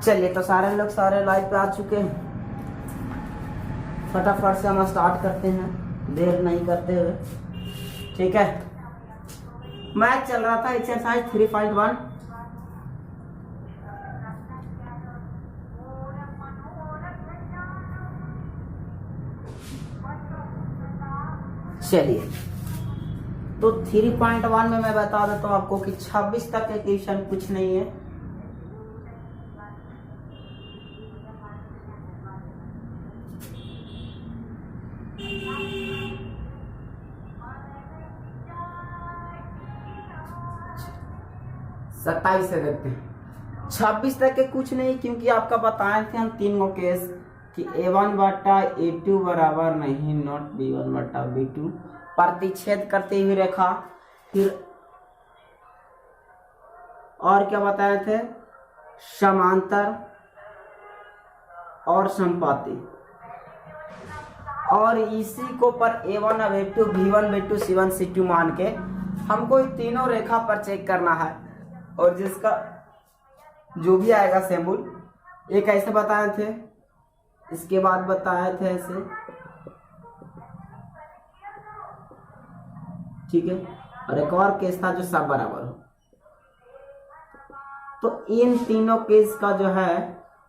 चलिए तो सारे लोग सारे लाइव पे आ चुके हैं। फटाफट से हम स्टार्ट करते हैं, देर नहीं करते हुए। ठीक है, मैच चल रहा था एक्सरसाइज 3.1। चलिए तो 3.1 में मैं बता देता हूँ आपको कि 26 तक के क्वेश्चन कुछ नहीं है। सत्ताईस से देखते हैं, 26 तक के कुछ नहीं, क्योंकि आपका बताए थे हम तीन गो केस कि A1 बटा A2 बराबर नहीं नॉट B1 बटा B2, प्रतिच्छेद करते हुए रेखा। फिर और क्या बताए थे, समांतर और संपाती। और इसी को पर A1 अब A2 B1 B2 C1 C2 मान के हमको तीनों रेखा पर चेक करना है, और जिसका जो भी आएगा सिंबल एक ऐसे बताए थे, इसके बाद बताए थे ऐसे। ठीक है, और एक और केस था जो सब बराबर हो। तो इन तीनों केस का जो है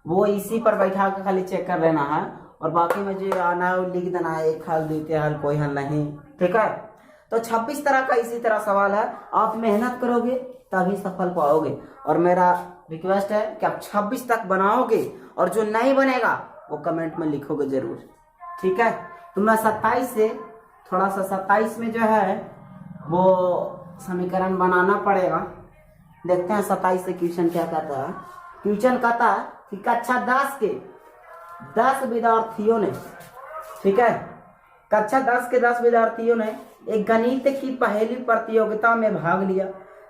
वो इसी पर बैठा के खाली चेक कर लेना है, और बाकी में जो आना है वो लिख देना है, एक हल द्वितीय हल कोई हल नहीं। ठीक है, तो 26 तरह का इसी तरह सवाल है। आप मेहनत करोगे तभी सफल पाओगे, और मेरा रिक्वेस्ट है कि आप 26 तक बनाओगे, और जो नहीं बनेगा वो कमेंट में लिखोगे जरूर। ठीक है, तो मैं 27 से थोड़ा सा 27 में जो है वो समीकरण बनाना पड़ेगा। देखते हैं 27 से क्वेश्चन क्या कहता है। क्वेश्चन कहता है कि कक्षा 10 के 10 विद्यार्थियों ने, ठीक है, कक्षा 10 के 10 विद्यार्थियों ने एक गणित की पहेली प्रतियोगिता में भाग लिया।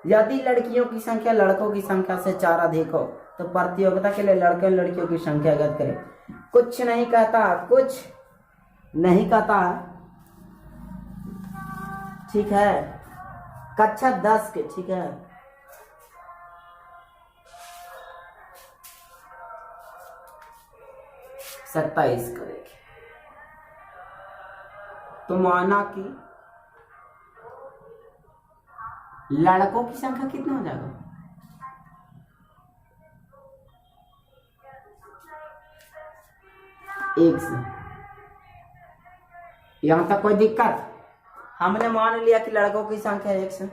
यदि लड़कियों की संख्या लड़कों की संख्या से 4 अधिक हो तो प्रतियोगिता के लिए लड़के लड़कियों की संख्या ज्ञात करें। कुछ नहीं कहता, कुछ नहीं कहता। ठीक है, कक्षा 10 के, ठीक है, सत्ताईस का देखिए। तो माना कि लड़कों की संख्या कितना हो जाएगा, एक से। यहां तक कोई दिक्कत? हमने मान लिया कि लड़कों की संख्या 1 से।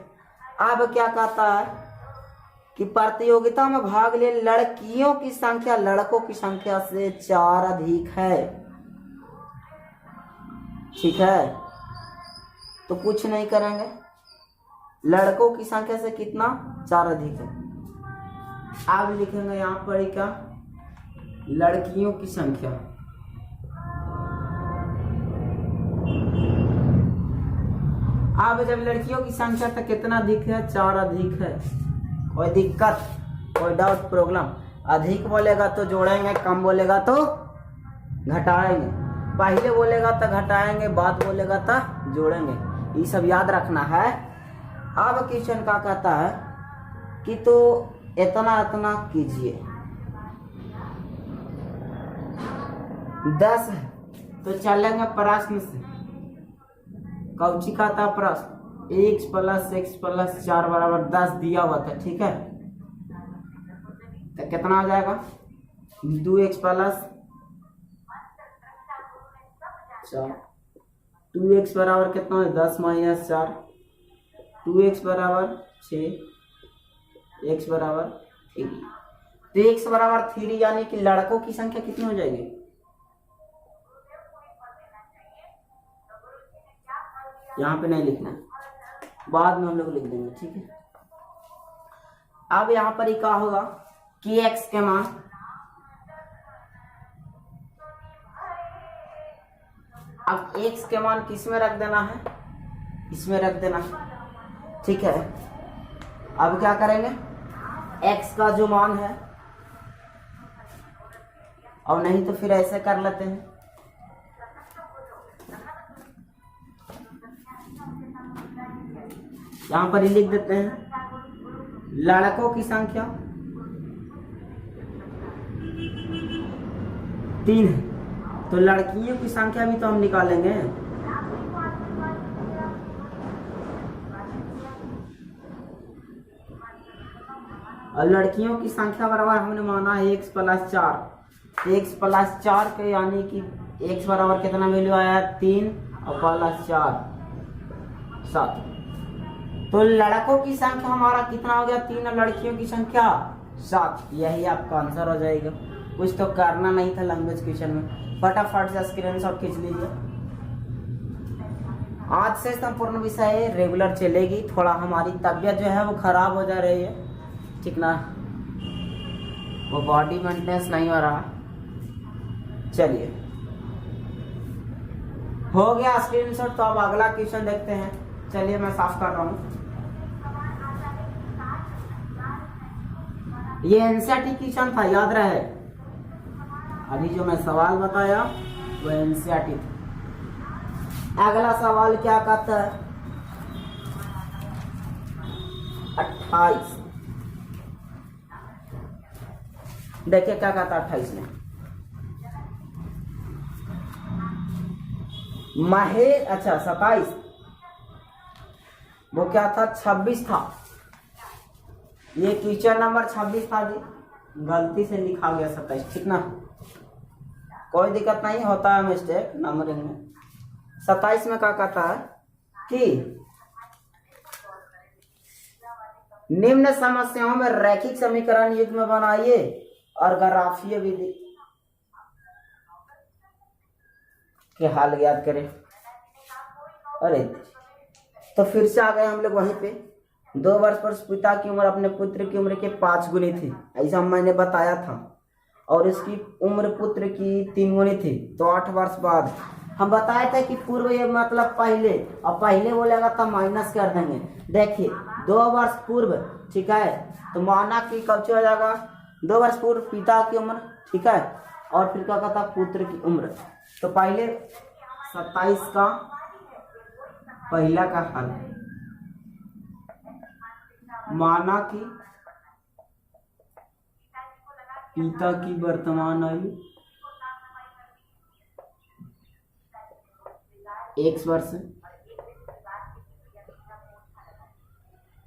अब क्या कहता है कि प्रतियोगिता में भाग ले लड़कियों की संख्या लड़कों की संख्या से 4 अधिक है। ठीक है, तो कुछ नहीं करेंगे, लड़कों की संख्या से कितना 4 अधिक है। अब लिखेंगे यहां पर क्या, लड़कियों की संख्या। अब जब लड़कियों की संख्या तो कितना अधिक है, 4 अधिक है। कोई दिक्कत, कोई डाउट प्रॉब्लम? अधिक बोलेगा तो जोड़ेंगे, कम बोलेगा तो घटाएंगे, पहले बोलेगा तो घटाएंगे, बाद बोलेगा तो जोड़ेंगे। ये सब याद रखना है। अब क्वेश्चन का कहता है कि तो इतना इतना कीजिए, 10 है तो चलेंगे प्रश्न से। कौची का था प्रश्न, x + 4 बराबर 10 दिया हुआ था। ठीक है, तो कितना आ जाएगा, 2x + 4, 2x बराबर कितना है, 10 - 4, 2x बराबर 6, x बराबर 3। तो x बराबर 3 यानी कि लड़कों की संख्या कितनी हो जाएगी, यहाँ पे नहीं लिखना, बाद में हम लोग लिख देंगे। ठीक है, अब यहाँ पर क्या होगा कि x के मान, अब x के मान किस में रख देना है, इसमें रख देना है। ठीक है, अब क्या करेंगे, x का जो मान है, और नहीं तो फिर ऐसे कर लेते हैं, यहां पर ही लिख देते हैं लड़कों की संख्या 3 है, तो लड़कियों की संख्या भी तो हम निकालेंगे। और लड़कियों की संख्या बराबर हमने माना है x + 4, x + 4 के यानी कि x बराबर कितना वैल्यू आया 3 और +4 7। तो लड़कों की संख्या हमारा कितना हो गया 3 और लड़कियों की संख्या 7। यही आपका आंसर हो जाएगा। कुछ तो करना नहीं था लैंग्वेज क्वेश्चन में, फटाफट से स्क्रीनशॉट खींच लीजिए। आज से संपूर्ण विषय रेगुलर चलेगी। थोड़ा हमारी तबीयत जो है वो खराब हो जा रही है, ठीक ना, वो बॉडी मेंटेनेंस नहीं हो रहा। चलिए हो गया स्क्रीनशॉट। तो अब अगला क्वेश्चन देखते हैं। चलिए मैं साफ कर रहा हूँ। ये एनसीईआरटी क्वेश्चन था, याद रहे। अभी जो मैं सवाल बताया वो एनसीईआरटी था। अगला सवाल क्या कहता है 28। देखिए क्या कहता है 28 में। महेश, अच्छा 27, वो क्या था 26 था। ये क्वेश्चन नंबर 26 था जी, गलती से लिखा गया 27, ठीक ना, कोई दिक्कत नहीं, होता है मिस्टेक नंबरिंग में। 27 में क्या कहता है कि निम्न समस्याओं में रैखिक समीकरण युग्म बनाइए और ग्राफीय विधि के हल ज्ञात करें। अरे तो फिर से आ गए हम लोग वहीं पे। 2 वर्ष पर पिता की उम्र अपने पुत्र की उम्र के 5 गुनी थी, ऐसा मैंने बताया था, और इसकी उम्र पुत्र की 3 गुनी थी। तो 8 वर्ष बाद हम बताए थे कि पूर्व, ये मतलब पहले, और पहले बोलेगा तो माइनस कर देंगे। देखिए 2 वर्ष पूर्व, ठीक है, तो माना कि कब हो जाएगा 2 वर्ष पूर्व पिता की उम्र, ठीक है, और फिर क्या कहता पुत्र की उम्र। तो पहले 27 का पहला का हल, माना कि पिता की वर्तमान आयु x वर्ष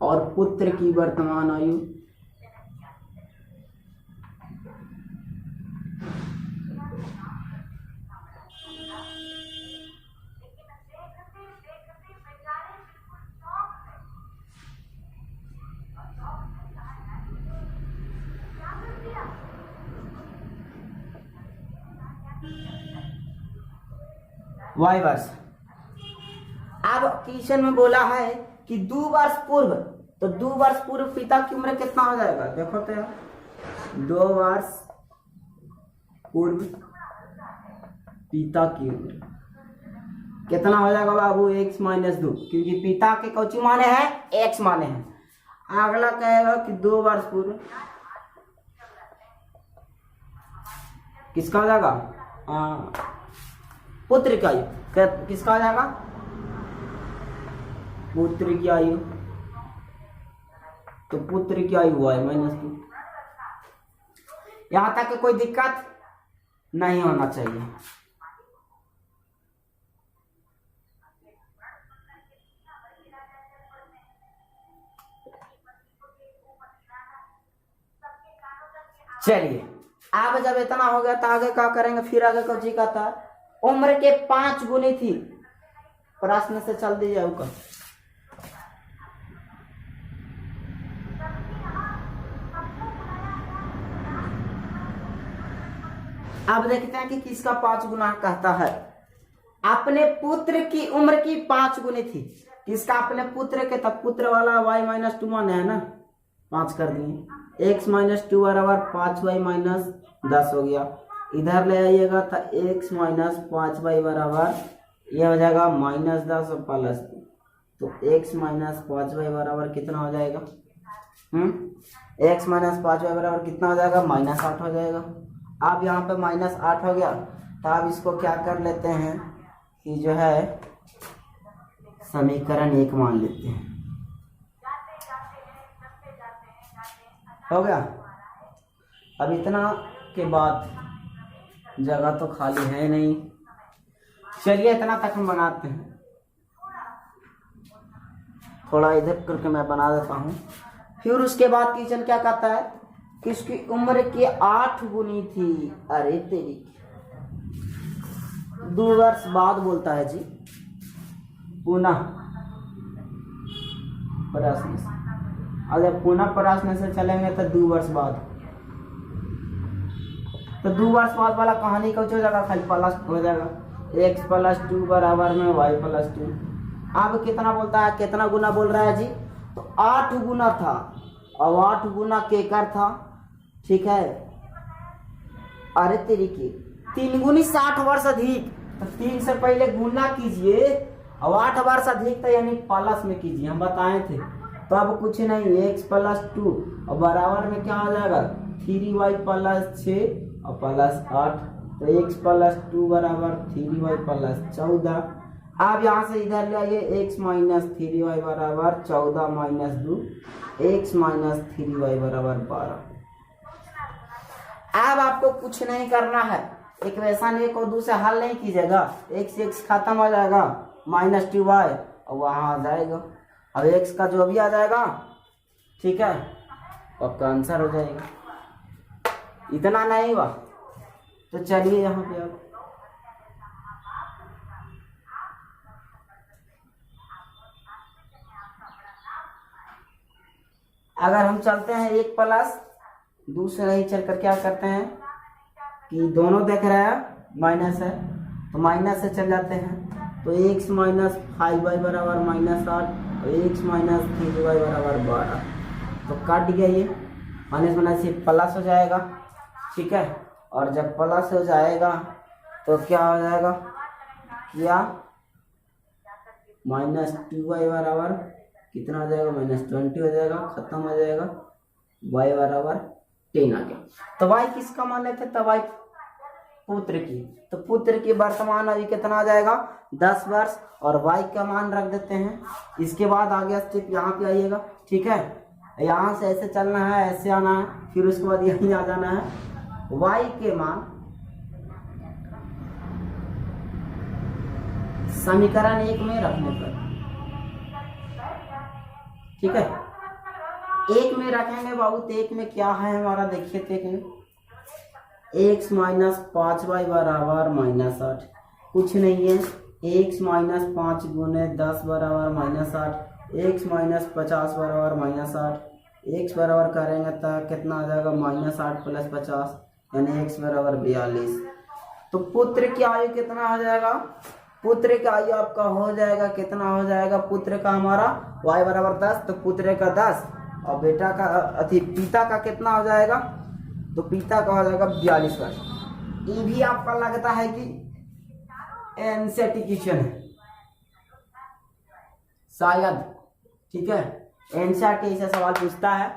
और पुत्र की वर्तमान आयु y वर्ष। अब क्वेश्चन में बोला है कि 2 वर्ष पूर्व, तो 2 वर्ष पूर्व पिता की उम्र कितना हो जाएगा, देखो तो यार, 2 वर्ष पूर्व पिता की उम्र कितना हो जाएगा बाबू x - 2, क्योंकि पिता के कौची माने हैं x माने हैं। अगला कहेगा कि 2 वर्ष पूर्व किसका हो जाएगा पुत्र की आयु, किसका हो जाएगा पुत्र की आयु, तो पुत्र की आयु y - 2। यहां तक कोई दिक्कत नहीं होना चाहिए। चलिए अब जब इतना हो गया तो आगे क्या करेंगे, फिर आगे को जी कहता है उम्र के 5 गुनी थी। प्रश्न से चल दीजिए ऊपर। अब देखते हैं कि किसका 5 गुना कहता है। अपने पुत्र की उम्र की 5 गुनी थी, किसका अपने पुत्र के, तब पुत्र वाला y - 2 माने है ना, 5 कर दिए। x - 2 बराबर 5y - 10 हो गया। इधर ले आइएगा तो x - 5y बराबर ये हो जाएगा -10 और +2, तो x - 5y बराबर कितना हो जाएगा, x - 5y बराबर कितना हो जाएगा -8 हो जाएगा। अब यहाँ पे -8 हो गया, तो अब इसको क्या कर लेते हैं कि जो है समीकरण 1 मान लेते हैं। हो गया। अब इतना के बाद जगह तो खाली है नहीं। चलिए इतना तक हम बनाते हैं। थोड़ा इधर करके मैं बना देता हूँ। फिर उसके बाद किचन क्या कहता है कि उसकी उम्र की 8 गुनी थी। अरे तेरी 2 वर्ष बाद बोलता है जी, पुनः प्रश्न से। अगर पुनः प्रश्न से चलेंगे तो 2 वर्ष बाद, तो 2 वर्ष बाद वाला कहानी कुछ हो जाएगा, खाली प्लस हो जाएगा। x + 2 बराबर में y + 2। अब कितना बोलता है, कितना गुना बोल रहा है जी, तो 8 गुना था। और 8 गुना केकर था, ठीक है। अरे तेरी की 3 गुनी 60 वर्ष अधिक, तो 3 से पहले गुना कीजिए और 8 वर्ष अधिक तो यानी प्लस में कीजिए, हम बताए थे। तो अब कुछ नहीं, x + 2 और बराबर में क्या हो जाएगा 3y + 6 और +8। तो x + 2 बराबर 3y + 14। अब यहाँ से इधर ले आइए, x - 3y बराबर 14 - 2, x - 3y बराबर 12। अब आपको कुछ नहीं करना है, इक्वेशन 1 और 2 से हल नहीं कीजिएगा, x खत्म हो जाएगा, -2y और वहाँ आ जाएगा। अब x का जो भी आ जाएगा, ठीक है, आपका आंसर हो जाएगा। इतना नहीं हुआ तो चलिए यहाँ पे अब अगर हम चलते हैं 1 + 2 से नहीं चल कर क्या करते हैं कि दोनों देख रहे हैं माइनस है, तो माइनस से चल जाते हैं। तो x - 5y बराबर -8 और x - 3y बराबर 12। तो काट गया ये, माइनस से प्लस हो जाएगा, ठीक है। और जब प्लस हो जाएगा तो क्या हो जाएगा, क्या -2y बराबर कितना हो जाएगा, -20 हो जाएगा, खत्म हो जाएगा, y बराबर 10 आ गया। तो y किसका मान लेते, तो y पुत्र की, तो पुत्र की वर्तमान अभी कितना आ जाएगा 10 वर्ष, और y का मान रख देते हैं। इसके बाद आगे स्टेप यहाँ पे आइएगा, ठीक है। यहाँ से ऐसे चलना है, ऐसे आना है, फिर उसके बाद यहीं आ जाना है। y के मान समीकरण 1 में रखने पर, ठीक है, 1 में रखेंगे बाबू। तो 1 में क्या है हमारा, देखिए तो 1 में x - 5y बराबर -8, कुछ नहीं है। x - 5 गुने 10 बराबर -8, x - 50 बराबर -8, x बराबर करेंगे तो कितना आ जाएगा -8 + 50 यानी x बराबर 42। तो पुत्र की आयु कितना हो जाएगा, पुत्र का आयु आपका हो जाएगा, कितना हो जाएगा, पुत्र का हमारा y बराबर 10, तो पुत्र का 10 और बेटा का पिता का कितना हो जाएगा, तो पिता का हो जाएगा 42 वर्ष। ये भी आपका लगता है कि एनसीईआरटी क्वेश्चन है शायद, ठीक है। एनसीईआरटी ऐसा सवाल पूछता है,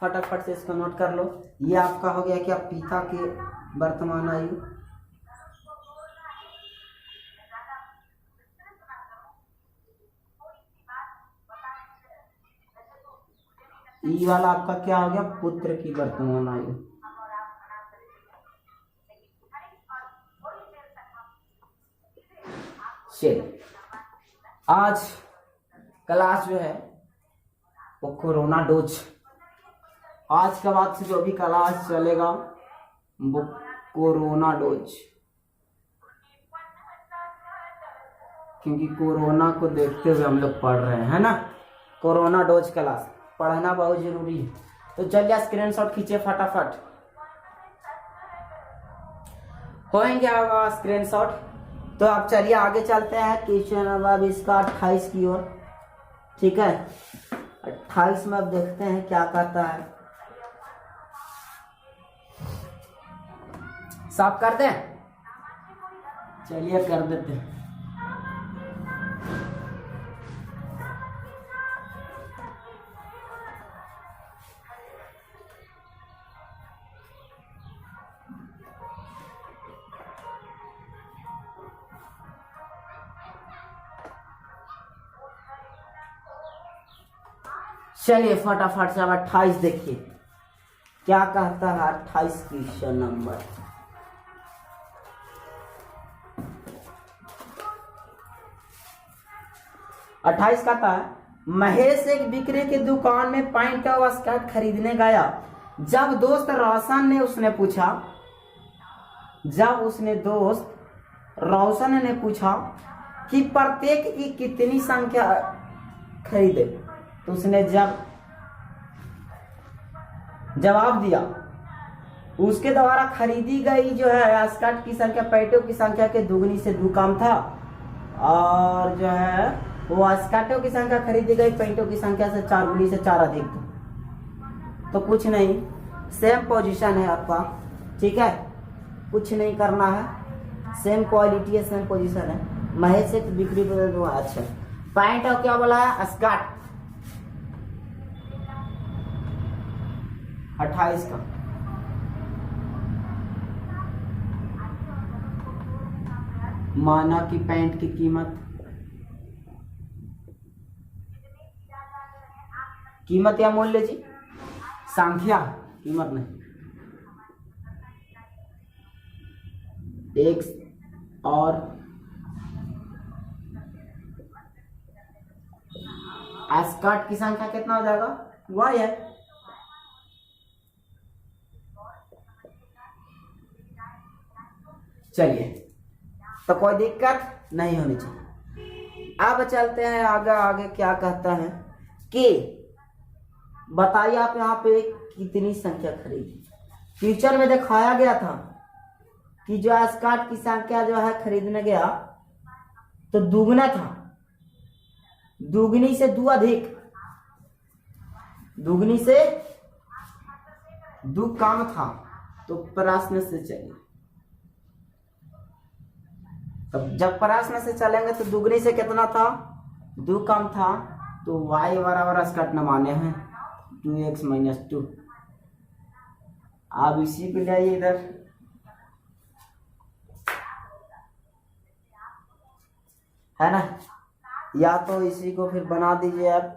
फटाफट से इसको नोट कर लो। ये आपका हो गया क्या, पिता के वर्तमान आयु, ये वाला आपका क्या हो गया, पुत्र की वर्तमान आयु। चलिए आज क्लास जो है वो कोरोना डोज, आज के बाद से जो भी क्लास चलेगा वो कोरोना डोज, क्योंकि कोरोना को देखते हुए हम लोग पढ़ रहे हैं, है ना। कोरोना डोज क्लास पढ़ना बहुत जरूरी है। तो चलिए स्क्रीनशॉट खींचिए फटाफट, होएंगे होगा स्क्रीनशॉट। तो आप चलिए आगे चलते हैं क्वेश्चन अब इसका 28 की ओर, ठीक है। 28 में अब देखते हैं क्या कहता है, साफ कर दें, चलिए कर देते हैं। चलिए फटाफट से अब 28 देखिए क्या कहता है। 28 क्वेश्चन नंबर, 28 का था, महेश एक बिक्री की दुकान में पैंट और स्कर्ट खरीदने गया। जब दोस्त रोशन ने पूछा कि प्रत्येक की कितनी संख्या खरीदे, तो उसने जवाब दिया उसके द्वारा खरीदी गई जो है स्कर्ट की संख्या पैंटों की संख्या के दुगनी से दो कम था, और जो है वो स्कर्टों की संख्या खरीदी गई पैंटों की संख्या से 4 गुनी से 4 अधिक था। तो कुछ नहीं, सेम पोजीशन है आपका, ठीक है, कुछ नहीं करना है, सेम क्वालिटी है, सेम पोजीशन है। महेश एक बिक्री पर दो, अच्छा पैंट और क्या बोला है स्कर्ट 28 का। माना कि पैंट की कीमत या मूल्य जी, संख्या, कीमत नहीं, एक्स और स्कर्ट की संख्या कितना हो जाएगा, वाई है। चलिए, तो कोई दिक्कत नहीं होनी चाहिए। अब चलते हैं आगे क्या कहता है कि बताइए आप यहाँ पे कितनी संख्या खरीदी। फ्यूचर में दिखाया गया था कि जो स्कर्ट की संख्या जो है खरीदने गया तो दुगना था, दुगनी से 2 अधिक, दुगनी से 2 कम था। तो प्रश्न से चलिए, तब जब प्रश्न से चलेंगे तो दुगनी से कितना था, 2 कम था, तो y बराबर स्कर्ट न माने हैं 2x - 2। आप इसी को लाइए इधर, है ना, या तो इसी को फिर बना दीजिए आप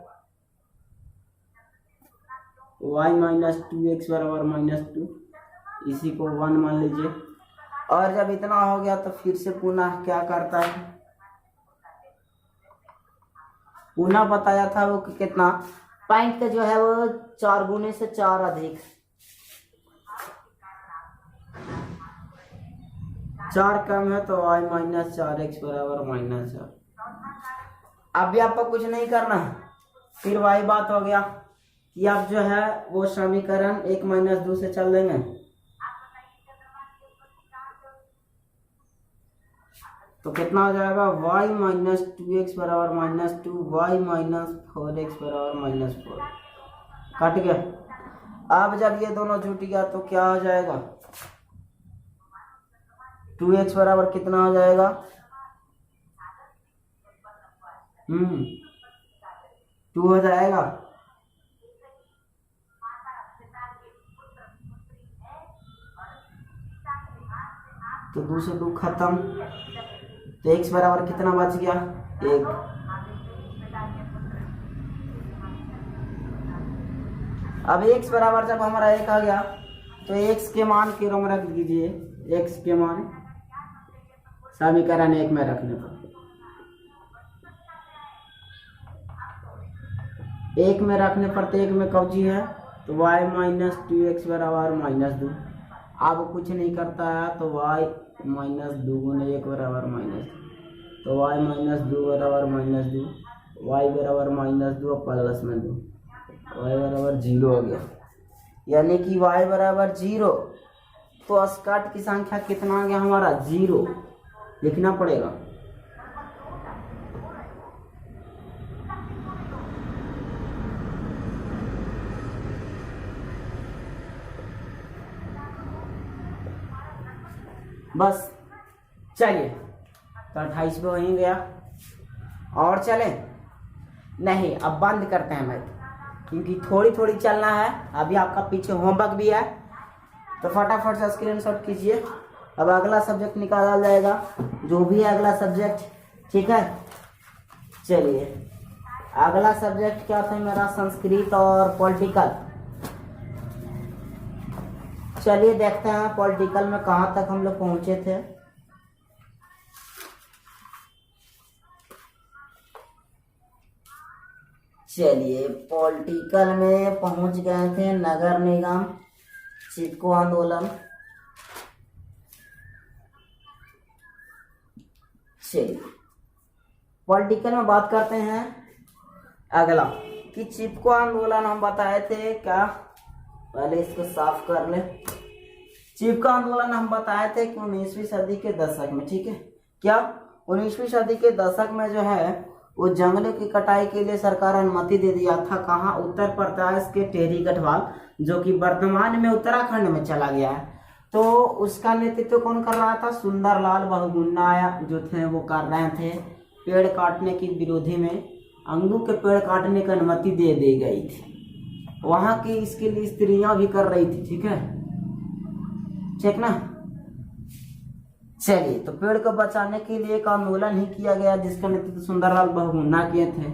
y - 2x बराबर -2, इसी को 1 मान लीजिए। और जब इतना हो गया तो फिर से पुनः क्या करता है, पुनः बताया था वो कि कितना पैंट का जो है वो 4 गुने से 4 अधिक, 4 कम है तो y - 4x बराबर -4। अब भी आपको कुछ नहीं करना है, फिर वही बात हो गया कि आप जो है वो समीकरण 1 - 2 से चल देंगे, तो कितना हो जाएगा y - 2x बराबर -2, y - 4x बराबर -4, कट गया। अब जब ये दोनों जुट गया तो क्या हो जाएगा, 2x बराबर कितना हो जाएगा, 2 हो जाएगा। तो 2 से 2 खत्म, तो x बराबर कितना बच गया, 1। अब x बराबर जब हमारा 1 आ गया तो x के मान के रोम रख दीजिए, x के मान समीकरण 1 में रखने पर 1 में रखने पर तो 1 में कौची है, तो y - 2x बराबर -2। अब कुछ नहीं करता है तो y - 2 गुने 1 बराबर -2, तो y - 2 बराबर -2, y बराबर -2 प्लस में 2, y बराबर 0 हो गया। यानी कि y बराबर 0, तो स्कर्ट की संख्या कितना आ गया हमारा, 0 लिखना पड़ेगा। बस चलिए, तो 28 पे वहीं गया। और चले नहीं, अब बंद करते हैं मैथ, क्योंकि थोड़ी थोड़ी चलना है, अभी आपका पीछे होमवर्क भी है, तो फटाफट से स्क्रीनशॉट कीजिए। अब अगला सब्जेक्ट निकाला जाएगा, जो भी है अगला सब्जेक्ट, ठीक है। चलिए, अगला सब्जेक्ट क्या था मेरा, संस्कृत और पॉलिटिकल। चलिए देखते हैं पॉलिटिकल में कहाँ तक हम लोग पहुंचे थे। चलिए, पॉलिटिकल में पहुंच गए थे। नगर निगम, चिपको आंदोलन। चलिए, पॉलिटिकल में बात करते हैं। अगला कि चिपको आंदोलन हम बताए थे क्या, पहले इसको साफ कर ले। चिपको आंदोलन हम बताए थे कि 19वीं सदी के दशक में, ठीक है क्या, 19वीं सदी के दशक में जो है वो जंगलों की कटाई के लिए सरकार अनुमति दे दिया था। कहाँ? उत्तर प्रदेश के टेहरी गढ़वाल, जो कि वर्तमान में उत्तराखंड में चला गया है। तो उसका नेतृत्व कौन कर रहा था? सुंदरलाल बहुगुणा जो थे वो कर रहे थे। पेड़ काटने की विरोधी में अंगू के पेड़ काटने की अनुमति दे दी गई थी। वहां की इसके लिए स्त्रियां भी कर रही थी, ठीक है, ठीक ना। चलिए, तो पेड़ को बचाने के लिए एक आंदोलन ही किया गया जिसका नेतृत्व सुंदरलाल बहुगुणा किए थे।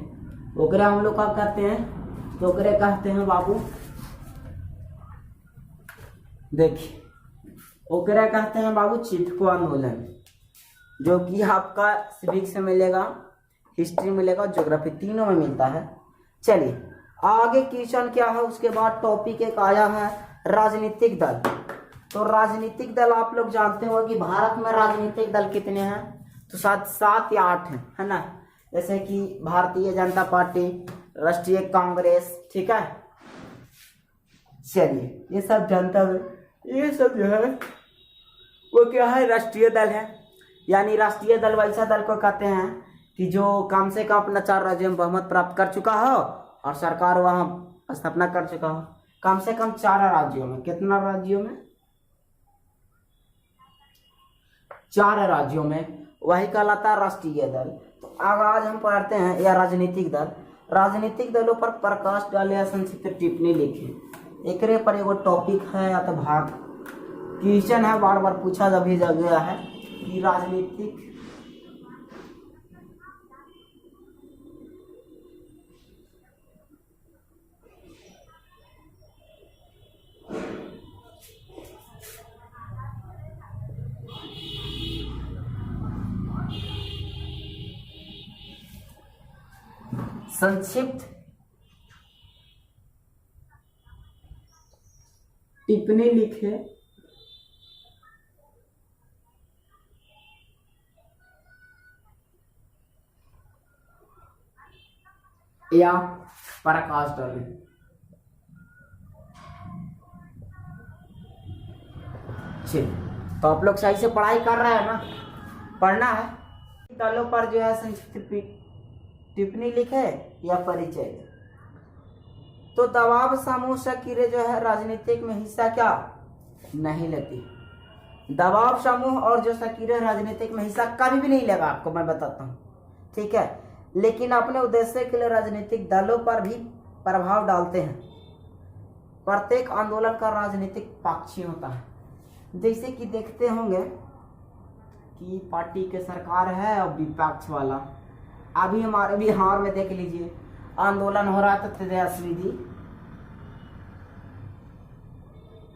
ओकरे हम लोग क्या कहते हैं? तो ओकरे कहते हैं बाबू, देखिए ओकरे कहते हैं बाबू चिपको आंदोलन, जो कि आपका सिविक्स में मिलेगा, हिस्ट्री मिलेगा, ज्योग्राफी, तीनों में मिलता है। चलिए आगे क्वेश्चन क्या है, उसके बाद टॉपिक एक आया है राजनीतिक दल। तो राजनीतिक दल आप लोग जानते हो कि भारत में राजनीतिक दल कितने हैं? तो 7 या 8 हैं, है ना। जैसे कि भारतीय जनता पार्टी, राष्ट्रीय कांग्रेस, ठीक है। चलिए, ये सब जनता दल, ये सब जो है वो क्या है? राष्ट्रीय दल है। यानी राष्ट्रीय दल वैसा दल को कहते हैं कि जो कम से कम अपना 4 राज्यों में बहुमत प्राप्त कर चुका हो और सरकार वहां स्थापना कर चुका हो। कम से कम 4 राज्यों में। कितना राज्यों में? 4 राज्यों में, वही कहलाता है राष्ट्रीय दल। तो आज हम पढ़ते हैं या राजनीतिक दल। राजनीतिक दलों पर प्रकाश डाले या संक्षिप्त टिप्पणी लिखे। एकरे पर एगो टॉपिक है या तो भाग क्वेश्चन है, बार बार पूछा जा गया है कि राजनीतिक संक्षिप्त टिप्पणी लिखे या प्रकाश डाले। तो आप लोग सही से पढ़ाई कर रहे हैं ना? पढ़ना है। दलों पर जो है संक्षिप्त टिप्पणी लिखे या परिचय। तो दबाव समूह सक्रिय जो है राजनीतिक में हिस्सा क्या नहीं लेती। दबाव समूह और जो सक्रिय राजनीतिक में हिस्सा कभी भी नहीं लेगा, आपको मैं बताता हूँ, ठीक है। लेकिन अपने उद्देश्य के लिए राजनीतिक दलों पर भी प्रभाव डालते हैं। प्रत्येक आंदोलन का राजनीतिक पक्ष होता है। जैसे कि देखते होंगे कि पार्टी के सरकार है और विपक्ष वाला। अभी हमारे बिहार में देख लीजिए आंदोलन हो रहा था, तेजस्वी जी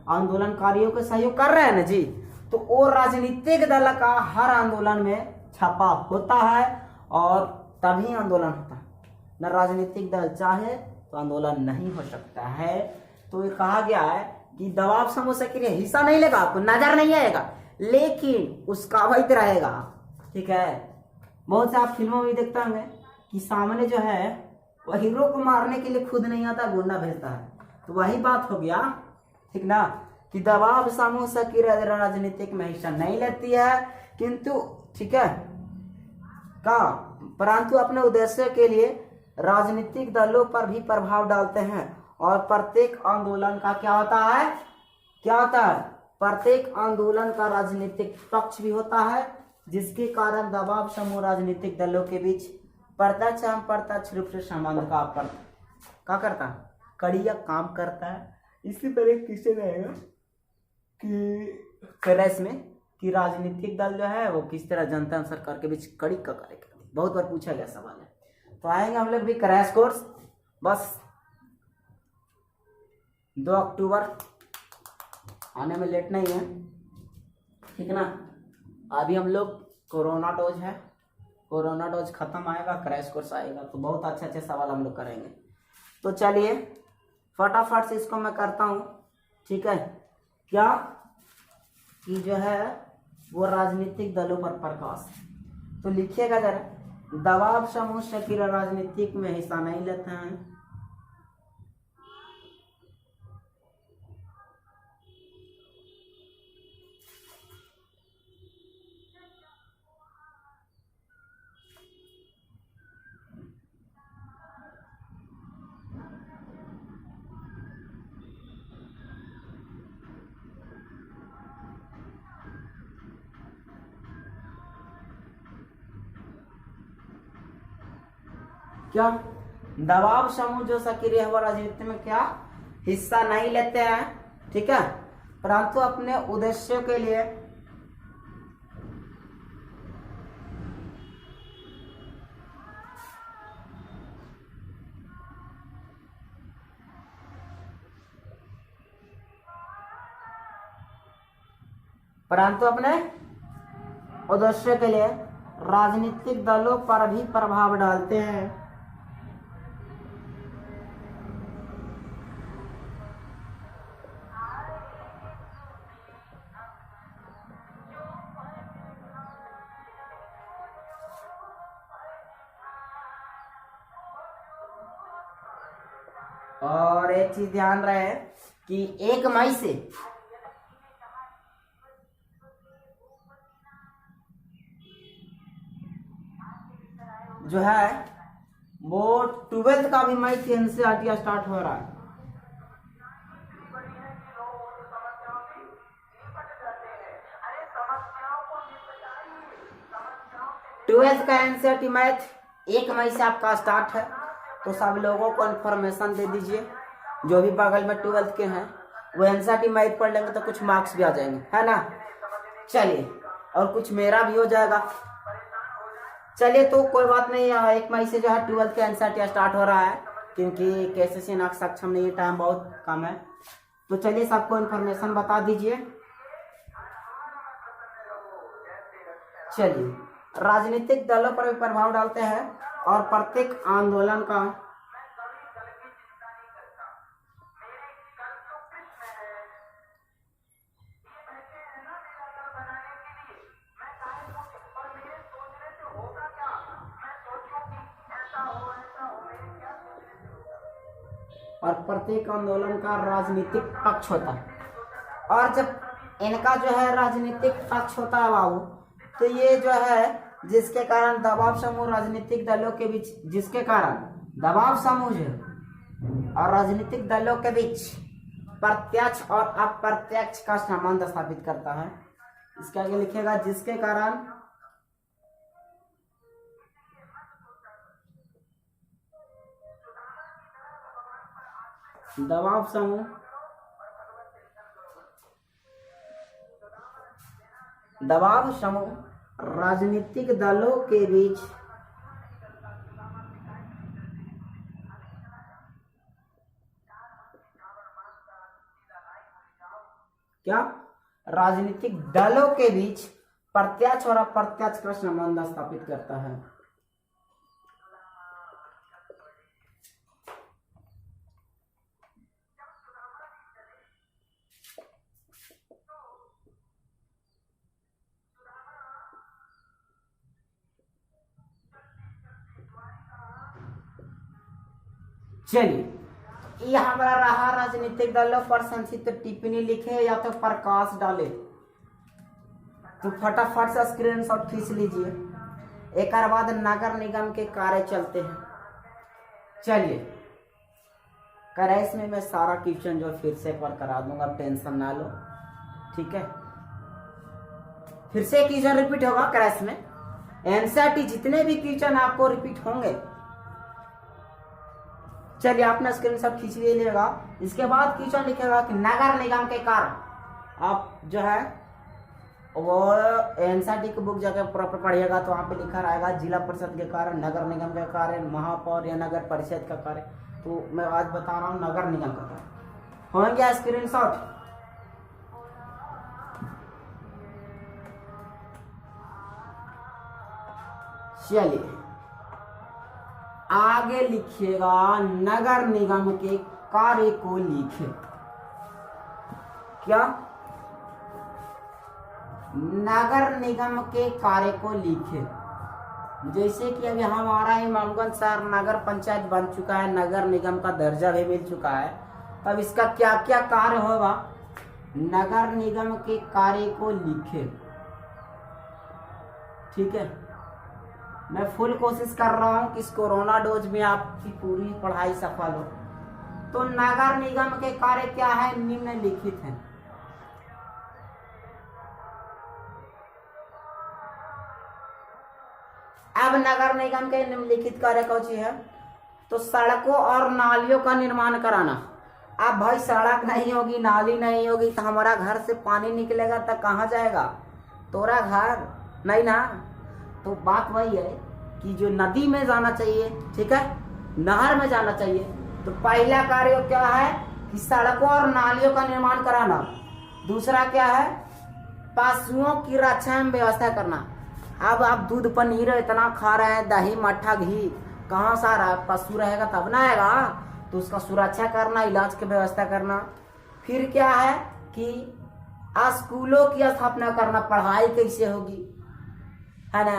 आंदोलनकारियों के सहयोग कर रहे हैं ना जी। तो वो राजनीतिक दल का हर आंदोलन में छापा होता है और तभी आंदोलन होता है। न राजनीतिक दल चाहे तो आंदोलन नहीं हो सकता है। तो ये कहा गया है कि दबाव समूह सक्रिय हिस्सा नहीं लेगा, आपको नजर नहीं आएगा, लेकिन उसका अवैध रहेगा, ठीक है। बहुत से आप फिल्मों में देखते होंगे कि सामने जो है वो हीरो को मारने के लिए खुद नहीं आता, गुंडा भेजता है। तो वही बात हो गया, ठीक ना, कि दबाव समूह सक्रिय राजनीतिक में हिस्सा नहीं लेती है, किंतु ठीक है का परंतु अपने उद्देश्य के लिए राजनीतिक दलों पर भी प्रभाव डालते हैं। और प्रत्येक आंदोलन का क्या होता है? क्या होता है? प्रत्येक आंदोलन का राजनीतिक पक्ष भी होता है, जिसके कारण दबाव समूह राजनीतिक दलों के बीच प्रत्यक्ष एवं अप्रत्यक्ष रूप से संबंध का क्या करता है? कड़िया काम करता है। इसी पर एक क्वेश्चन आएगा कि फ्रेश में कि राजनीतिक दल जो है वो किस तरह जनता और सरकार के बीच कड़ी का कार्य करती है। बहुत बार पूछा गया सवाल है। तो आएंगे हम लोग भी क्रैश कोर्स, बस 2 अक्टूबर आने में लेट नहीं है, ठीक ना। अभी हम लोग कोरोना डोज है, कोरोना डोज खत्म आएगा, क्रैश कोर्स आएगा, तो बहुत अच्छे अच्छे सवाल हम लोग करेंगे। तो चलिए फटाफट से इसको मैं करता हूँ, ठीक है। क्या कि जो है वो राजनीतिक दलों पर प्रकाश। तो लिखिएगा जरा, दबाव समूह सक्रिय राजनीतिक में हिस्सा नहीं लेते हैं। क्या दबाव समूह जो सक्रिय है वो राजनीति में क्या हिस्सा नहीं लेते हैं, ठीक है, परंतु अपने उद्देश्यों के लिए राजनीतिक दलों पर भी प्रभाव डालते हैं। और एक चीज ध्यान रहे कि 1 मई से जो है वो 12th का भी मई से एनसीईआरटी स्टार्ट हो रहा है। 12th का एनसीईआरटी मैथ 1 मई से आपका स्टार्ट है। तो सब लोगों को इन्फॉर्मेशन दे दीजिए, जो भी बगल में 12th के हैं वो एनसीईआरटी मैथ पढ़ लेंगे तो कुछ मार्क्स भी आ जाएंगे, है ना। चलिए, और कुछ मेरा भी हो जाएगा। चलिए, तो कोई बात नहीं है, 1 मई से जो है 12th का एनसीईआरटी स्टार्ट हो रहा है, क्योंकि केसीसी नाक सक्षम नहीं, टाइम बहुत कम है। तो चलिए सबको इन्फॉर्मेशन बता दीजिए। चलिए, राजनीतिक दलों पर भी प्रभाव डालते हैं और प्रत्येक आंदोलन का राजनीतिक पक्ष होता है। और जब इनका जो है राजनीतिक पक्ष होता है बाबू, तो ये जो है जिसके कारण दबाव समूह राजनीतिक दलों के बीच, जिसके कारण दबाव समूह जो और राजनीतिक दलों के बीच प्रत्यक्ष और अप्रत्यक्ष का संबंध स्थापित करता है। इसके आगे लिखेगा, जिसके कारण दबाव समूह राजनीतिक दलों के बीच क्या राजनीतिक दलों के बीच प्रत्यक्ष और अप्रत्यक्ष का संबंध स्थापित करता है। चलिए, ये हमारा रहा राजनीतिक दलों पर संक्षिप्त टिप्पणी लिखे या तो प्रकाश डाले। तो फटाफट से स्क्रीनशॉट खींच लीजिए। एक बाद नगर निगम के कार्य चलते हैं। चलिए, क्राइस में मैं सारा क्वेश्चन जो फिर से एक बार करा दूंगा, टेंशन ना लो, ठीक है। फिर से क्वेश्चन रिपीट होगा क्राइस में। एनसीईआरटी जितने भी क्वेश्चन आपको रिपीट होंगे, चलिए अपना स्क्रीनशॉट खींच लीजिएगा। इसके बाद क्वेश्चन लिखेगा कि नगर निगम के कारण। आप जो है वो एनसीईआरटी की बुक जाकर प्रॉपर पढ़िएगा तो वहाँ पे लिखा रहेगा जिला परिषद के कारण, नगर निगम का कार्य, महापौर या नगर परिषद का कार्य। तो मैं आज बता रहा हूँ नगर निगम का कार्य। हो गया स्क्रीनशॉट? चलिए, आगे लिखिएगा नगर निगम के कार्य को लिखे। क्या? नगर निगम के कार्य को लिखे। जैसे कि अभी हमारा इमामगंज शहर नगर पंचायत बन चुका है, नगर निगम का दर्जा भी मिल चुका है, तब इसका क्या क्या कार्य होगा? नगर निगम के कार्य को लिखे। ठीक है, मैं फुल कोशिश कर रहा हूं कि इस कोरोना डोज में आपकी पूरी पढ़ाई सफल हो। तो नगर निगम के कार्य क्या है? निम्नलिखित है। अब नगर निगम के निम्नलिखित कार्य कौन सी है? तो सड़कों और नालियों का निर्माण कराना। अब भाई सड़क नहीं होगी, नाली नहीं होगी तो हमारा घर से पानी निकलेगा तो कहाँ जाएगा? तोरा घर नहीं ना। तो बात वही है कि जो नदी में जाना चाहिए, ठीक है, नहर में जाना चाहिए, तो पहला कार्य क्या है कि सड़कों और नालियों का निर्माण कराना। दूसरा क्या है? पशुओं की रक्षा में व्यवस्था करना। अब आप दूध पनीर इतना खा रहे हैं, दही मट्ठा घी कहाँ से आ रहा है? पशु रहेगा तब ना आएगा, तो उसका सुरक्षा करना, इलाज की व्यवस्था करना। फिर क्या है कि स्कूलों की स्थापना करना। पढ़ाई कैसे होगी, है ना?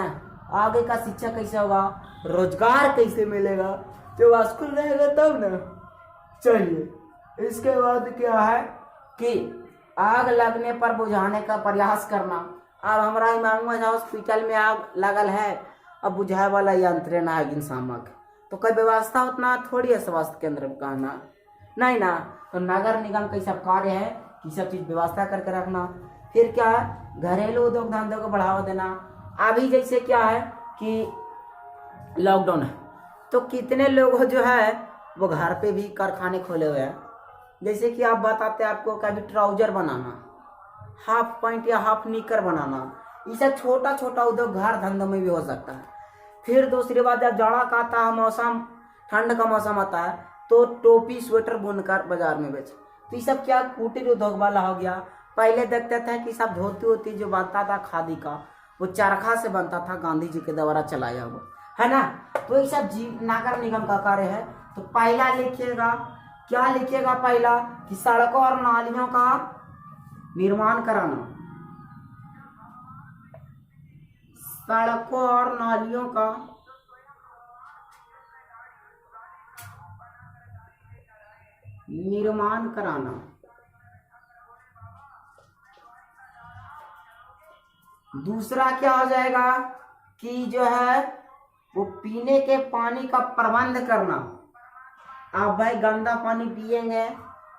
आगे का शिक्षा कैसे होगा, रोजगार कैसे मिलेगा? जब स्कूल रहेगा तब ना। चलिए, इसके बाद क्या है कि आग लगने पर बुझाने का प्रयास करना। अब हमारा इमामगंज हॉस्पिटल में आग लगल है, अब बुझाए वाला यंत्र ना है अग्निशामक, तो कोई व्यवस्था उतना थोड़ी है स्वास्थ्य केंद्र में कहना नहीं ना। तो नगर निगम का सब कार्य है कि सब चीज व्यवस्था करके रखना। फिर क्या है? घरेलू उद्योग धंधों को बढ़ावा देना। अभी जैसे क्या है कि लॉकडाउन है, तो कितने लोग जो है वो घर पे भी कारखाने खोले हुए हैं। जैसे कि आप बताते हैं आपको कभी ट्राउजर बनाना, हाफ पैंट या हाफ निकर बनाना, ये सब छोटा छोटा उद्योग घर धंधों में भी हो सकता है। फिर दूसरी बात, जब जाड़ा का आता है मौसम, ठंड का मौसम आता है, तो टोपी स्वेटर बुनकर बाजार में बेच। तो ये सब क्या कुटीर उद्योग वाला हो गया। पहले देखते थे कि सब धोती होती जो बनता था खादी का, वो चरखा से बनता था, गांधी जी के द्वारा चलाया हुआ, है ना। तो ये सब नगर निगम का कार्य है। तो पहला लिखिएगा, क्या लिखिएगा? पहला कि सड़कों और नालियों का निर्माण कराना। सड़कों और नालियों का निर्माण कराना। दूसरा क्या हो जाएगा कि जो है वो पीने के पानी का प्रबंध करना। आप भाई गंदा पानी पिएंगे,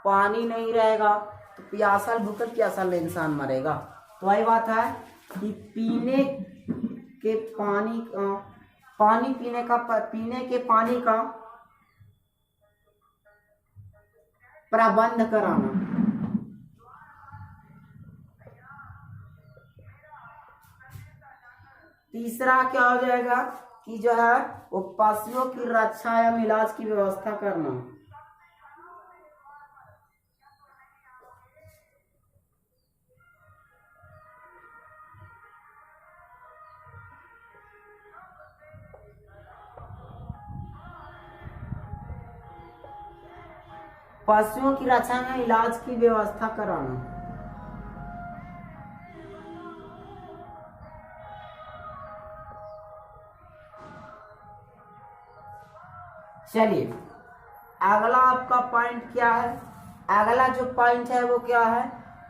पानी नहीं रहेगा तो प्यासल भूखल प्यासल इंसान मरेगा। तो वही बात है कि पीने के पानी का प्रबंध कराना। तीसरा क्या हो जाएगा कि जो है वो पशुओं की रक्षा एवं इलाज की व्यवस्था करना। पशुओं की रक्षा में इलाज की व्यवस्था कराना। चलिए, अगला आपका पॉइंट क्या है? अगला जो पॉइंट है वो क्या है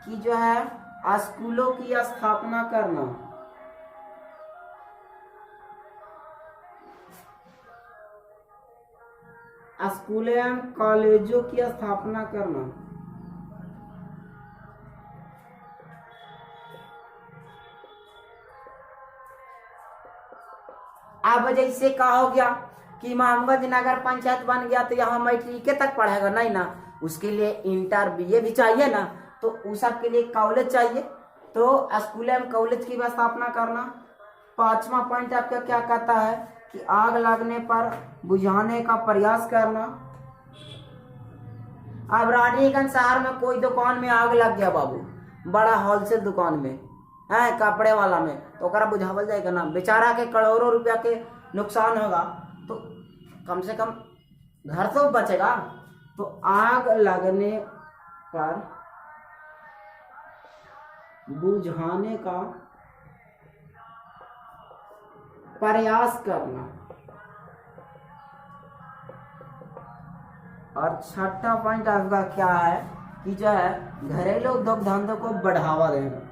कि जो है स्कूलों की स्थापना करना। स्कूल एवं कॉलेजों की स्थापना करना। अब जैसे कहा हो गया कि इमामगंज नगर पंचायत बन गया तो यहाँ मैट्रिक तक पढ़ेगा नहीं ना, उसके लिए इंटर बीए भी चाहिए ना, तो उस सब के लिए कॉलेज चाहिए। तो स्कूल एवं कॉलेज की स्थापना करना। पांचवा पॉइंट आपका क्या कहता है कि आग लगने पर बुझाने का प्रयास करना। अब रानीगंज शहर में कोई दुकान में आग लग गया बाबू, बड़ा होलसेल दुकान में है, कपड़े वाला में, तो ओकरा बुझावल जाएगा ना, बेचारा के करोड़ों रुपया के नुकसान होगा। तो कम से कम घर तो बचेगा। तो आग लगने पर बुझाने का प्रयास करना। और छठा पॉइंट आपका क्या है कि जो है घरेलू उद्योग धंधों को बढ़ावा देना।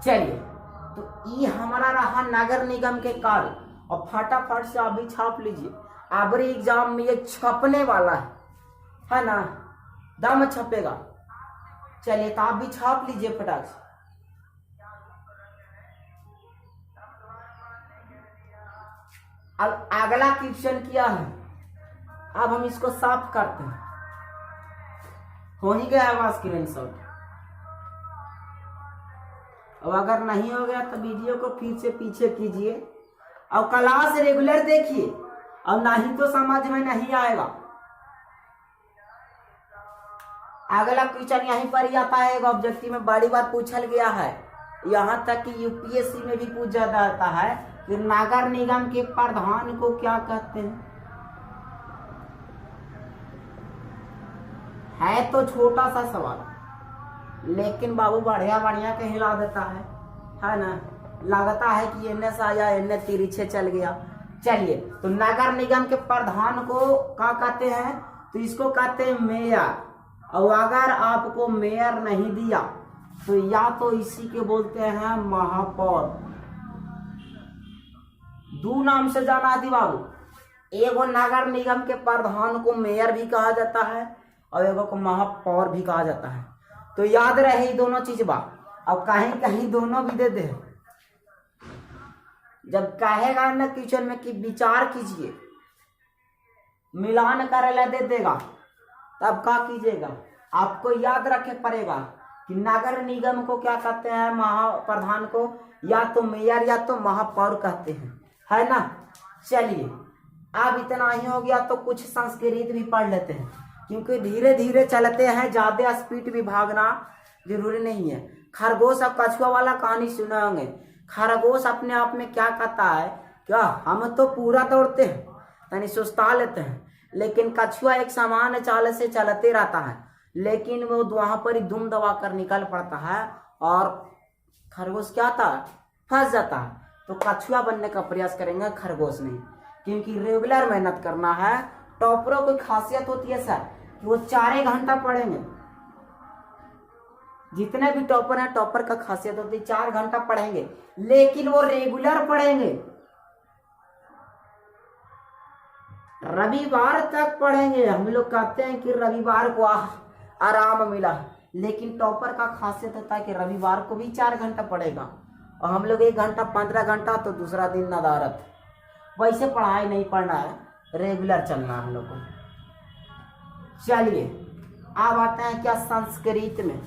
चलिए, तो ये हमारा रहा नगर निगम के कार्य। और फटाफट से अभी छाप लीजिए, अबरी एग्जाम में ये छपने वाला है ना, दम छपेगा। चलिए, तो आप भी छाप लीजिए फटाक से। अब अगला क्वेश्चन क्या है, अब हम इसको साफ करते हैं। हो ही गया है स्क्रीनशॉट। अब अगर नहीं हो गया तो वीडियो को फिर से पीछे कीजिए और क्लास रेगुलर देखिए, अब नहीं तो समझ में नहीं आएगा। अगला क्वेश्चन यहीं पर ही आता है, ऑब्जेक्टिव में बड़ी बार पूछल गया है, यहाँ तक कि यूपीएससी में भी पूछा जाता है कि नगर निगम के प्रधान को क्या कहते हैं। है तो छोटा सा सवाल, लेकिन बाबू बढ़िया बढ़िया के हिला देता है ना। लगता है कि एने से आया एने तिरछे चल गया। चलिए, तो नगर निगम के प्रधान को क्या कहते हैं, तो इसको कहते हैं मेयर। और अगर आपको मेयर नहीं दिया तो या तो इसी के बोलते हैं महापौर। दो नाम से जाना थी बाबू, एगो नगर निगम के प्रधान को मेयर भी कहा जाता है और एगो को महापौर भी कहा जाता है। तो याद रहे दोनों चीज बा। अब कहीं कहीं दोनों भी दे दे, जब कहेगा न क्वेश्चन में कि विचार कीजिए, मिलान कर दे देगा, तब क्या कीजिएगा, आपको याद रखे पड़ेगा कि नगर निगम को क्या कहते हैं, महाप्रधान को या तो मेयर या तो महापौर कहते हैं, है ना। चलिए, अब इतना ही हो गया तो कुछ संस्कृत भी पढ़ लेते हैं, क्योंकि धीरे धीरे चलते हैं, ज्यादा स्पीड भी भागना जरूरी नहीं है। खरगोश और कछुआ वाला कहानी सुने होंगे। खरगोश अपने आप में क्या कहता है, क्या हम तो पूरा दौड़ते हैं, यानी सुस्ता लेते हैं, लेकिन कछुआ एक समान चाल से चलते रहता है, लेकिन वो वहां पर ही धूम दबा कर निकल पड़ता है और खरगोश क्या था, फंस जाता है। तो कछुआ बनने का प्रयास करेंगे, खरगोश नहीं, क्योंकि रेगुलर मेहनत करना है। टॉपरों की खासियत होती है सर कि वो 4 घंटा पढ़ेंगे। जितने भी टॉपर हैं, टॉपर का खासियत होती है 4 घंटा पढ़ेंगे, लेकिन वो रेगुलर पढ़ेंगे, रविवार तक पढ़ेंगे। हम लोग कहते हैं कि रविवार को आराम मिला, लेकिन टॉपर का खासियत होता है कि रविवार को भी 4 घंटा पढ़ेगा। और हम लोग 1 घंटा 15 घंटा, तो दूसरा दिन नदारत। वैसे पढ़ाई नहीं पढ़ना है, रेगुलर चलना हम लोग को। चलिए, अब आते हैं क्या संस्कृत में।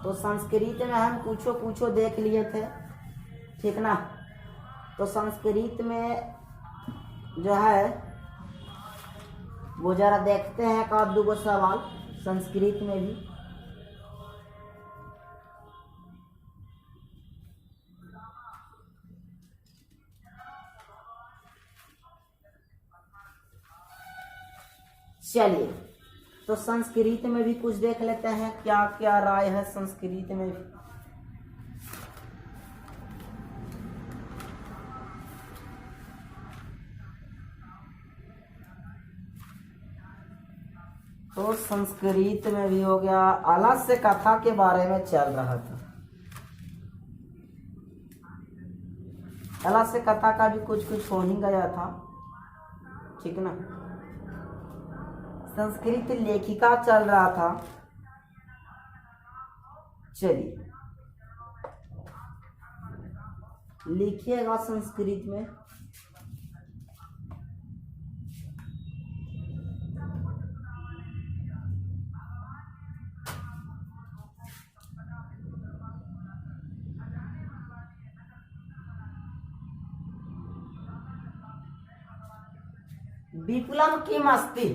तो संस्कृत में हम पूछो देख लिए थे, ठीक ना। तो संस्कृत में जो है वो जरा देखते हैं का 2 सवाल संस्कृत में भी। चलिए, तो संस्कृत में भी कुछ देख लेते हैं, क्या क्या राय है संस्कृत में भी। तो संस्कृत में भी हो गया, आलस्य कथा के बारे में चल रहा था। आलस्य कथा का भी कुछ हो ही गया था, ठीक ना। संस्कृत लेखिका चल रहा था। चलिए, लिखिएगा संस्कृत में। विपुलम किम अस्ति।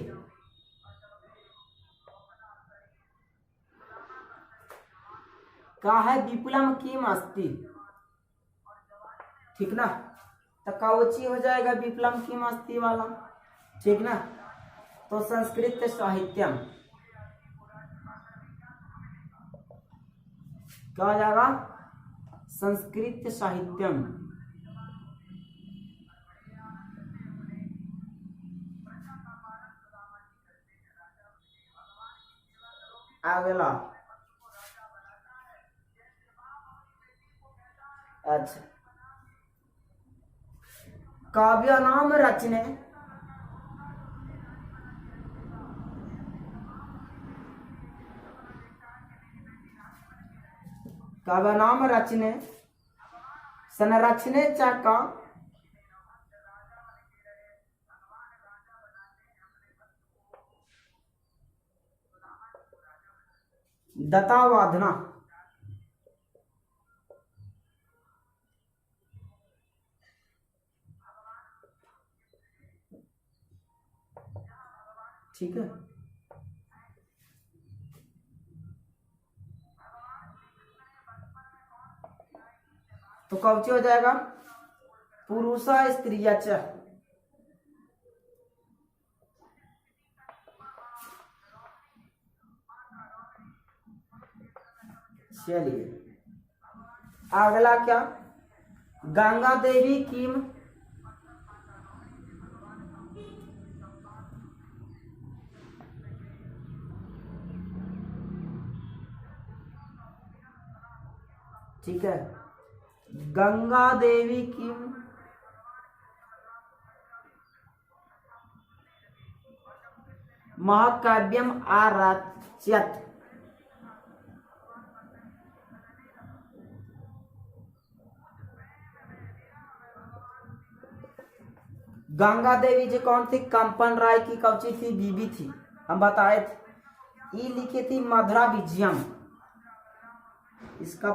का है विपुलम किम अस्ति, ठीक ना। तो काउची हो जाएगा विपुलम किम अस्ति वाला, ठीक ना। तो संस्कृत साहित्यम क्या हो जाएगा, संस्कृत साहित्यम। अगला अच्छा, काव्य नाम रचने, काव्य नाम रचने संरचने का दत्तावाधना, ठीक है। तो कौची हो जाएगा, पुरुषा स्त्रिया च। चलिए अगला क्या, गंगा देवी किम ठीक है, गंगा देवी किम महाकाव्यम आरच्यत। गंगा देवी जी कौन थी, कंपन राय की कौची थी, बीबी थी, हम बताए थे। ई लिखी थी मधुरा विजयम, इसका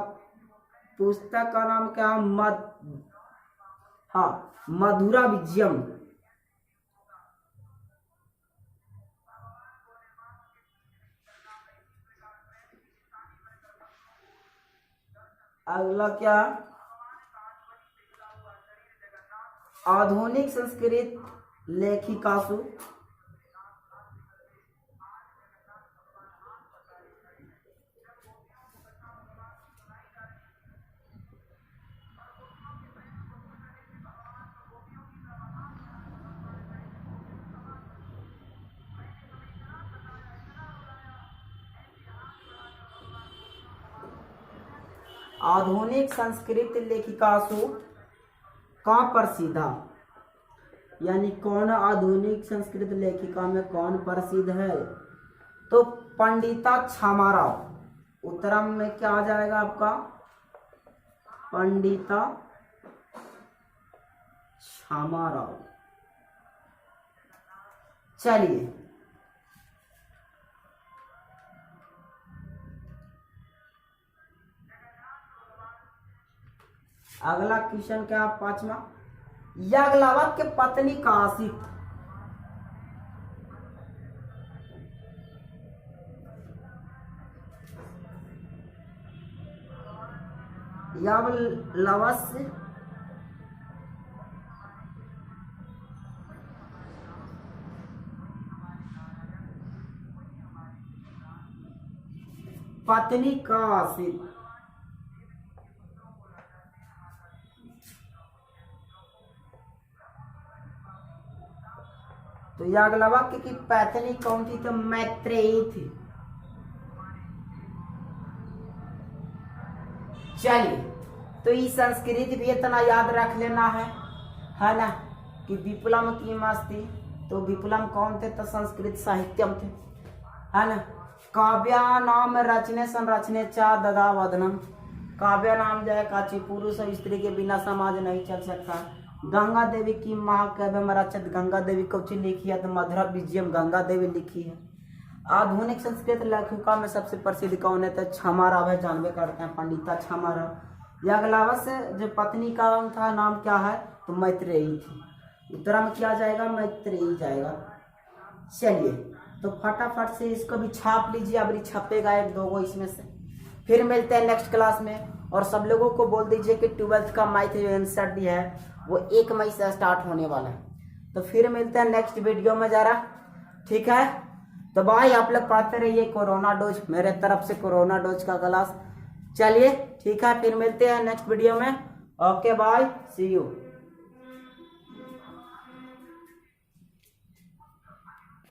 पुस्तक का नाम क्या, मधुरा विजयम। अगला क्या, आधुनिक संस्कृत लेखिकासु आधुनिक संस्कृत लेखिकासु का प्रसिद्धा, यानी कौन आधुनिक संस्कृत लेखिका में कौन प्रसिद्ध है, तो पंडिता छामाराव। उत्तरम में क्या आ जाएगा आपका, पंडिता छामाराव। चलिए अगला क्वेश्चन क्या, पांचवा, याग्लावक के पत्नी काशित। याग्लावस्य पत्नी काशित। तो याग्लावक की पत्नी कौन थी, तो मैत्रेयी थी। चलिए तो ये संस्कृत भी इतना याद रख लेना है ना, कि विपुलम की मस्ती, तो विपुलम कौन थे, तो संस्कृत साहित्यम थे, है ना। काव्या नाम रचने संरचने चा ददावदनम, काव्य नाम जाए काची, पुरुष और स्त्री के बिना समाज नहीं चल सकता। गंगा देवी की महाकाव्य में रचित, गंगा देवी कौची लिखी है, तो मधुरा विजयम गंगा देवी लिखी है। आधुनिक संस्कृत लेखिका में सबसे प्रसिद्ध कौन है, तो छामाराव है, जानबे करते हैं, पंडिता छामाराव। याग्लावक से जो पत्नी का था नाम क्या है, तो मैत्रेयी थी। उत्तरा में क्या जाएगा, मैत्रेयी जाएगा। चलिए तो फटाफट से इसको भी छाप लीजिए, अब छपेगा एक दो गो इसमें से। फिर मिलते हैं नेक्स्ट क्लास में। और सब लोगों को बोल दीजिए कि 12th का मैथ जो आंसर दिया है वो 1 मई से स्टार्ट होने वाला है। तो फिर मिलते हैं नेक्स्ट वीडियो में जरा, ठीक है। तो भाई आप लोग पढ़ते रहिए कोरोना डोज, मेरे तरफ से कोरोना डोज का क्लास। चलिए ठीक है, फिर मिलते हैं नेक्स्ट वीडियो में। Okay bye, see you.